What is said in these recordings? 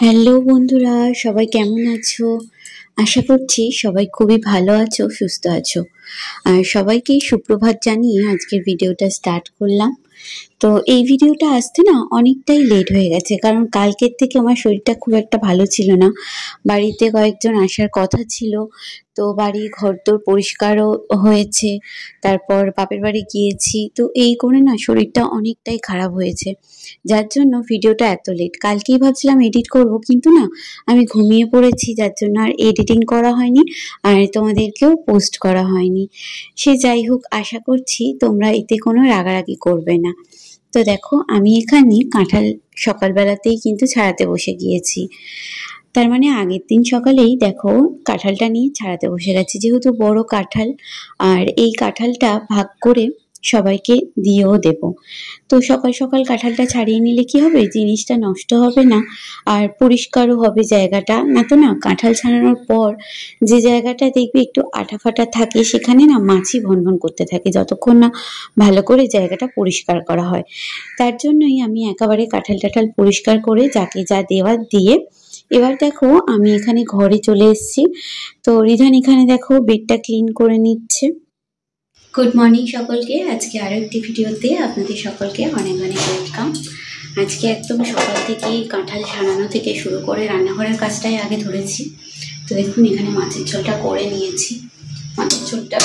Hello বন্ধুরা, সবাই কেমন আছো? আশা করছি সবাই খুবই ভালো আছো, সুস্থ আছো। আর সবাইকে সুপ্রভাত জানিয়ে আজকের ভিডিওটা স্টার্ট করলাম। তো এই ভিডিওটা আসতে না অনেকটাই লেট হয়ে গেছে, কারণ কালকের থেকে আমার শরীরটা খুব একটা ভালো ছিল না। বাড়িতে কয়েকজন আসার কথা ছিল, তো বাড়ি ঘরদোর পরিষ্কারও হয়েছে, তারপর বাপের বাড়ি গিয়েছি, তো এই করে না শরীরটা অনেকটাই খারাপ হয়েছে, যার জন্য ভিডিওটা এত লেট। কালকেই ভাবছিলাম এডিট করব, কিন্তু না আমি ঘুমিয়ে পড়েছি, যার জন্য আর এডিটিং করা হয়নি, আর তোমাদেরকেও পোস্ট করা হয়নি। সে যাই হোক, আশা করছি তোমরা এতে কোনো রাগারাগি করবে না। তো দেখো, আমি এখানে কাঁঠাল সকালবেলাতেই কিন্তু ছাড়াতে বসে গিয়েছি। তার মানে আগের দিন সকালেই দেখো কাঁঠালটা নিয়ে ছাড়াতে বসে গেছি, যেহেতু বড় কাঁঠাল, আর এই কাঁঠালটা ভাগ করে সবাইকে দিয়েও দেব। তো সকাল সকাল কাঁঠালটা ছাড়িয়ে নিলে কি হবে, জিনিসটা নষ্ট হবে না, আর পরিষ্কারও হবে জায়গাটা। না তো না, কাঁঠাল ছাড়ানোর পর যে জায়গাটা দেখবে একটু আঠা ফাটা থাকে, সেখানে না মাছি ভনভন করতে থাকে, যতক্ষণ না ভালো করে জায়গাটা পরিষ্কার করা হয়। তার জন্যই আমি একেবারে কাঁঠাল টাঠাল পরিষ্কার করে যাকে যা দেওয়ার দিয়ে এবার দেখো আমি এখানে ঘরে চলে এসেছি। তো রিধান এখানে দেখো বেডটা ক্লিন করে নিচ্ছে। গুড মর্নিং সকলকে, আজকে আরো একটি ভিডিওতে আপনাদের সকলকে অনেক অনেক ওয়েলকাম। আজকে একদম সকাল থেকেই কাঁঠাল ছাড়ানো থেকে শুরু করে রান্নাঘরের কাজটাই আগে ধরেছি। তো দেখুন এখানে মাছের ঝোলটা করে নিয়েছি। মাছের ঝোলটা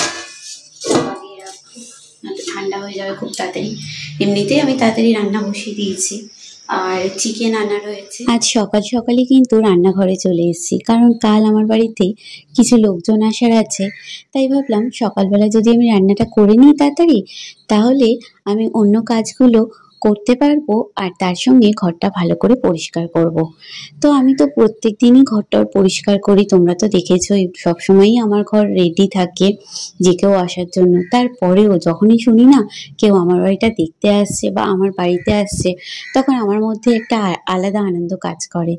বাগিয়ে রাখবো, নয়তো ঠান্ডা হয়ে যাবে খুব তাড়াতাড়ি। এমনিতেই আমি তাড়াতাড়ি রান্না বসিয়ে দিয়েছি। আর চিকেন আনা রয়েছে। আজ সকাল সকালই কিন্তু রান্নাঘরে চলে এসেছি, কারণ কাল আমার বাড়িতে কিছু লোকজন আসার আছে। তাই ভাবলাম সকালবেলা যদি আমি রান্নাটা করে নিই তাড়াতাড়ি, তাহলে আমি অন্য কাজগুলো করতে পারবো, আর তার সঙ্গে ঘরটা ভালো করে পরিষ্কার করব। তো আমি তো প্রত্যেক দিনই ঘরটা পরিষ্কার করি, তোমরা তো দেখেছোই, সবসময়ই আমার ঘর রেডি থাকে যে কেউ আসার জন্য। তারপরেও যখনই শুনি না কেউ আমার বাড়িটা দেখতে আসছে বা আমার বাড়িতে আসছে, তখন আমার মধ্যে একটা আলাদা আনন্দ কাজ করে।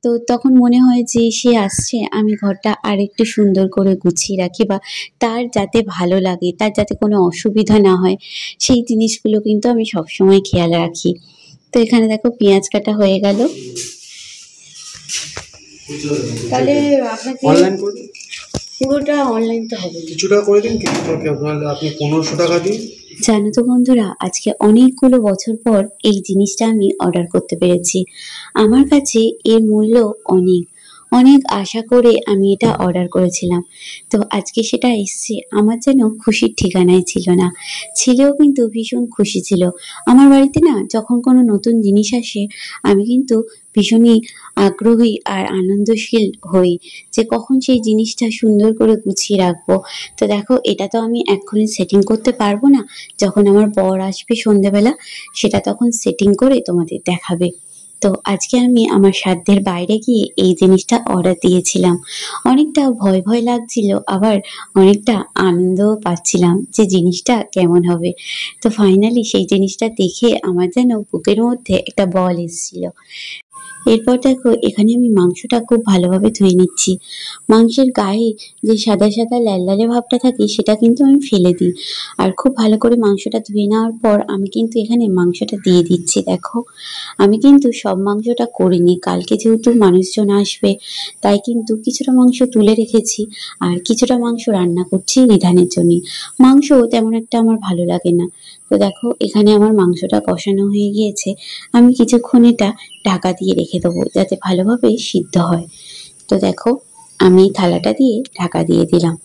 তো তখন মনে হয় যে সে আসছে, আমি ঘরটা আর একটু সুন্দর করে গুছিয়ে রাখি, বা তার যাতে ভালো লাগে, তার যাতে কোনো অসুবিধা না হয়, সেই জিনিসগুলো কিন্তু আমি সবসময় খেয়াল রাখি। তো এখানে দেখো পেঁয়াজ কাটা হয়ে গেল। তাহলে আপনাকে পুরোটা অনলাইন তো হবে, কিছুটা করে দিন, আপনি 1500 টাকা দিন। জানো তো বন্ধুরা, আজকে অনেকগুলো বছর পর এই জিনিসটা আমি অর্ডার করতে পেরেছি। আমার কাছে এর মূল্য অনেক অনেক আশা করে আমি এটা অর্ডার করেছিলাম। তো আজকে সেটা এসছে, আমার যেন খুশির ঠিকানায় ছিল না। ছেলেও কিন্তু ভীষণ খুশি ছিল। আমার বাড়িতে না যখন কোনো নতুন জিনিস আসে, আমি কিন্তু ভীষণই আগ্রহী আর আনন্দশীল হই যে কখন সেই জিনিসটা সুন্দর করে গুছিয়ে রাখবো। তো দেখো, এটা তো আমি এক্ষুনি সেটিং করতে পারবো না, যখন আমার বর আসবে সন্ধ্যেবেলা, সেটা তখন সেটিং করে তোমাদের দেখাবে। তো আজকে আমি আমার সাধ্যের বাইরে গিয়ে এই জিনিসটা অর্ডার দিয়েছিলাম। অনেকটা ভয় ভয় লাগছিল, আবার অনেকটা আনন্দও পাচ্ছিলাম যে জিনিসটা কেমন হবে। তো ফাইনালি সেই জিনিসটা দেখে আমার যেন বুকের মধ্যে একটা বল এসেছিল। এরপর দেখো এখানে আমি মাংসটা খুব ভালোভাবে ধুয়ে নিচ্ছি। মাংসের গায়ে যে সাদা সাদা ল্যালল্যালে ভাবটা থাকে, সেটা কিন্তু আমি ফেলে দিই। আর খুব ভালো করে মাংসটা ধুয়ে নেওয়ার পর আমি কিন্তু এখানে মাংসটা দিয়ে দিচ্ছি। দেখো, আমি কিন্তু সব মাংসটা করিনি, কালকে যেহেতু মানুষজন আসবে, তাই কিন্তু কিছুটা মাংস তুলে রেখেছি, আর কিছুটা মাংস রান্না করছি রিধানের জন্য। মাংস তেমন একটা আমার ভালো লাগে না। তো দেখো এখানে আমার মাংসটা কষানো হয়ে গিয়েছে, আমি কিছুক্ষণ এটা ঢাকা দিয়ে রেখে দেবো যাতে ভালোভাবে সিদ্ধ হয়। তো দেখো আমি থালাটা দিয়ে ঢাকা দিয়ে দিলাম।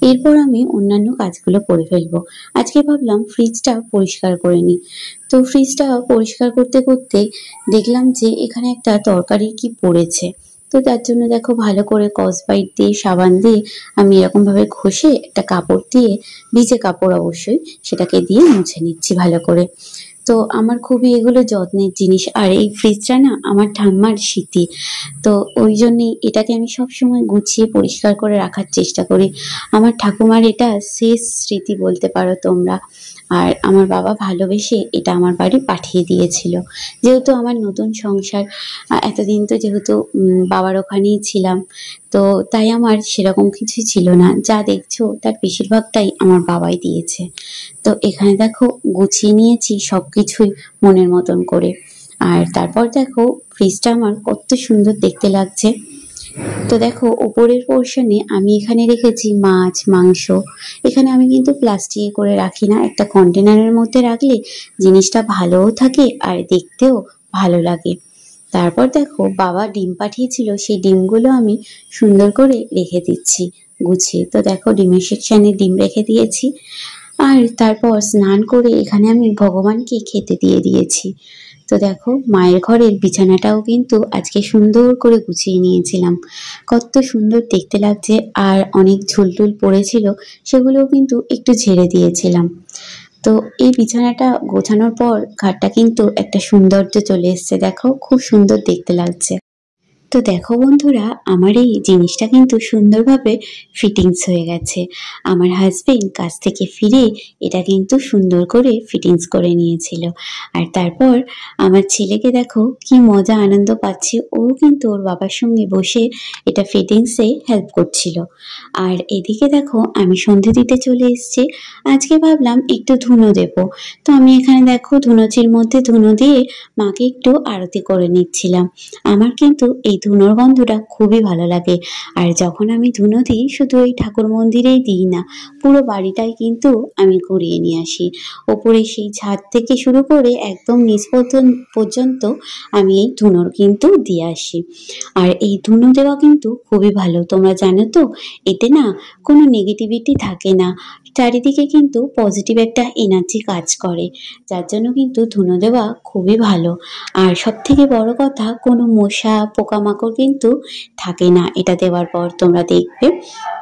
এরপর আমি অন্যান্য কাজগুলো করে ফেলবো। আজকে ভাবলাম ফ্রিজটা পরিষ্কার করে নিই। তো ফ্রিজটা পরিষ্কার করতে করতে দেখলাম যে এখানে একটা তরকারি কি পড়েছে। তো তার জন্য দেখো ভালো করে স্কচব্রাইট দিয়ে সাবান দিয়ে আমি এরকম ভাবে ঘষে একটা কাপড় দিয়ে, ভিজে কাপড় অবশ্যই, সেটাকে দিয়ে মুছে নিচ্ছি ভালো করে। তো আমার খুবই এগুলো যত্নের জিনিস, আর এই ফ্রিজটা না আমার ঠাম্মার স্মৃতি। তো ওই জন্যই এটাকে আমি সবসময় গুছিয়ে পরিষ্কার করে রাখার চেষ্টা করি। আমার ঠাকুমার এটা শেষ স্মৃতি বলতে পারো তোমরা। আর আমার বাবা ভালোবেসে এটা আমার বাড়ি পাঠিয়ে দিয়েছিল, যেহেতু আমার নতুন সংসার। এতদিন তো যেহেতু বাবার ওখানেই ছিলাম, তো তাই আমার সেরকম কিছুই ছিল না। যা দেখছো তার বেশিরভাগটাই আমার বাবাই দিয়েছে। তো এখানে দেখো গুছিয়ে নিয়েছি সবকিছুই মনের মতন করে। আর তারপর দেখো ফ্রিজটা আমার কত সুন্দর দেখতে লাগছে। তো দেখো উপরের পোর্শনে আমি এখানে রেখেছি মাছ মাংস। এখানে আমি কিন্তু প্লাস্টিকে করে রাখি না, একটা কন্টেনারের মধ্যে রাখলে জিনিসটা ভালোও থাকে আর দেখতেও ভালো লাগে। তারপর দেখো বাবা ডিম পাঠিয়েছিল, সেই ডিমগুলো আমি সুন্দর করে রেখে দিচ্ছি গুছিয়ে। তো দেখো ডিমের সেকশানে ডিম রেখে দিয়েছি। আর তারপর স্নান করে এখানে আমি ভগবানকে খেতে দিয়ে দিয়েছি। তো দেখো মায়ের ঘরের বিছানাটাও কিন্তু আজকে সুন্দর করে গুছিয়ে নিয়েছিলাম, কত সুন্দর দেখতে লাগছে। আর অনেক ঝুলটুল পড়েছিল, সেগুলোও কিন্তু একটু ঝেড়ে দিয়েছিলাম। তো এই বিছানাটা গোছানোর পর ঘরটা কিন্তু একটা সৌন্দর্য চলে এসছে, দেখো খুব সুন্দর দেখতে লাগছে। তো দেখো বন্ধুরা, আমার এই জিনিসটা কিন্তু সুন্দরভাবে ফিটিংস হয়ে গেছে। আমার হাজবেন্ড কাজ থেকে ফিরে এটা কিন্তু সুন্দর করে ফিটিংস করে নিয়েছিল। আর তারপর আমার ছেলেকে দেখো কি মজা আনন্দ পাচ্ছে, ও কিন্তু ওর বাবার সঙ্গে বসে এটা ফিটিংসে হেল্প করছিল। আর এদিকে দেখো আমি সন্ধে দিতে চলে এসেছি। আজকে ভাবলাম একটু ধুনো দেব। তো আমি এখানে দেখো ধুনোচির মধ্যে ধুনো দিয়ে মাকে একটু আরতি করে নিচ্ছিলাম। আমার কিন্তু এই ধুনোর গন্ধটা খুবই ভালো লাগে। আর যখন আমি ধুনো দিই, শুধু ওই ঠাকুর মন্দিরেই দিই না, পুরো বাড়িটাই কিন্তু আমি ঘুরিয়ে নিয়ে আসি। ওপরে সেই ছাদ থেকে শুরু করে একদম নিচ পর্যন্ত আমি এই ধুনোর কিন্তু দিয়ে আসি। আর এই ধুনো দেওয়া কিন্তু খুবই ভালো, তোমরা জানো তো, এতে না কোনো নেগেটিভিটি থাকে না, চারিদিকে কিন্তু পজিটিভ একটা এনার্জি কাজ করে, যার জন্য কিন্তু ধুনো দেওয়া খুবই ভালো। আর সব থেকে বড় কথা, কোনো মশা পোকামাকড় কিন্তু থাকে না এটা দেওয়ার পর, তোমরা দেখবে।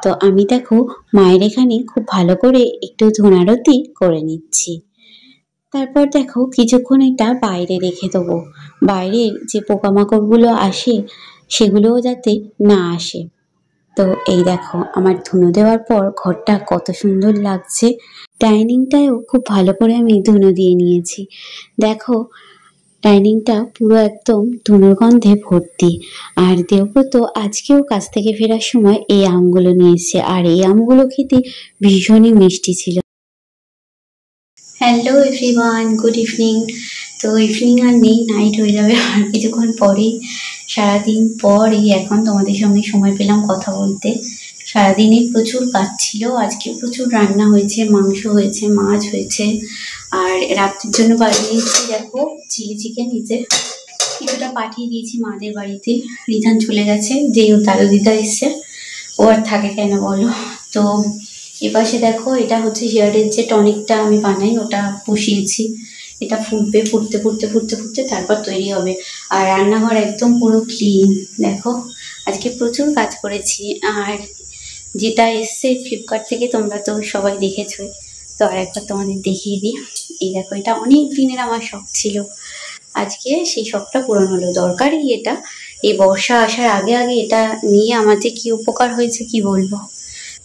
তো আমি দেখো মায়ের এখানে খুব ভালো করে একটু ধূনারতি করে নিচ্ছি। তারপর দেখো কিছুক্ষণ এটা বাইরে রেখে দেবো, বাইরের যে পোকামাকড়গুলো আসে সেগুলোও যাতে না আসে। তো এই দেখো আমার ধুনো দেওয়ার পর ঘরটা কত সুন্দর লাগছে। ডাইনিংটায়ও খুব ভালো করে আমি ধুনো দিয়ে নিয়েছি। দেখো ডাইনিংটা পুরো একদম ধুনোর গন্ধে ভর্তি। আর দেবব্রত আজকেও কাজ থেকে ফেরার সময় এই আমগুলো নিয়ে এসেছে, আর এই আমগুলো খেতে ভীষণই মিষ্টি ছিল। Hello everyone, good evening. তো ইভিনিং আর নেই, নাইট হয়ে যাবে আর কিছুক্ষণ পরেই। সারাদিন পর এই এখন তোমাদের সঙ্গে সময় পেলাম কথা বলতে। সারাদিনে প্রচুর কাজ ছিল, আজকে প্রচুর রান্না হয়েছে, মাংস হয়েছে, মাছ হয়েছে। আর রাত্রির জন্য বানিয়েছি দেখো চিলি চিকেন। কিছুটা পাঠিয়ে দিয়েছি মাদের বাড়িতে, রিধান চলে গেছে, যেই ও দাদু দিদা এসছে, ও আর থাকে কেন বলো। তো এপাশে দেখো এটা হচ্ছে হেয়ারের যে টনিকটা আমি বানাই, ওটা বসিয়েছি। এটা ফুটবে, ফুটতে ফুটতে ফুটতে ফুটতে তারপর তৈরি হবে। আর রান্নাঘর একদম পুরো ক্লিন। দেখো আজকে প্রচুর কাজ করেছি। আর যেটা এসছে ফ্লিপকার্ট থেকে, তোমরা তো সবাই দেখেছোই, তো আর একবার তোমাদের দেখিয়ে দিই। এই দেখো এটা অনেক দিনের আমার শখ ছিল, আজকে সেই শখটা পূরণ হলো। দরকারই এটা, এই বর্ষা আসার আগে আগে এটা নিয়ে আমার যে কি উপকার হয়েছে কি বলবো।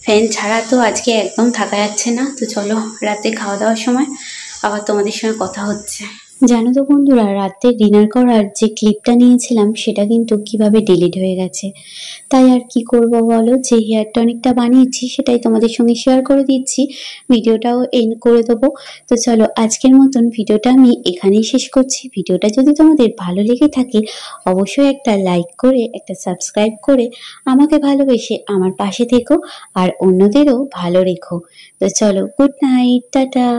ফ্যান ছাড়া তো আজকে একদম থাকা যাচ্ছে না। তো চলো রাতে খাওয়া দাওয়ার সময় আবার তোমাদের সঙ্গে কথা হচ্ছে। জানো তো বন্ধুরা, রাতে ডিনার করার যে ক্লিপটা নিয়েছিলাম সেটা কিন্তু কিভাবে ডিলিট হয়ে গেছে। তাই আর কি করব বলো, যে হেয়ার টনিকটা বানিয়েছি সেটাই তোমাদের সঙ্গে শেয়ার করে দিচ্ছি, ভিডিওটাও এন্ড করে দেবো। তো চলো আজকের মতন ভিডিওটা আমি এখানেই শেষ করছি। ভিডিওটা যদি তোমাদের ভালো লেগে থাকে অবশ্যই একটা লাইক করে একটা সাবস্ক্রাইব করে আমাকে ভালোবেসে আমার পাশে থেকো আর অন্যদেরও ভালো রেখো। তো চলো, গুড নাইট, টাটা।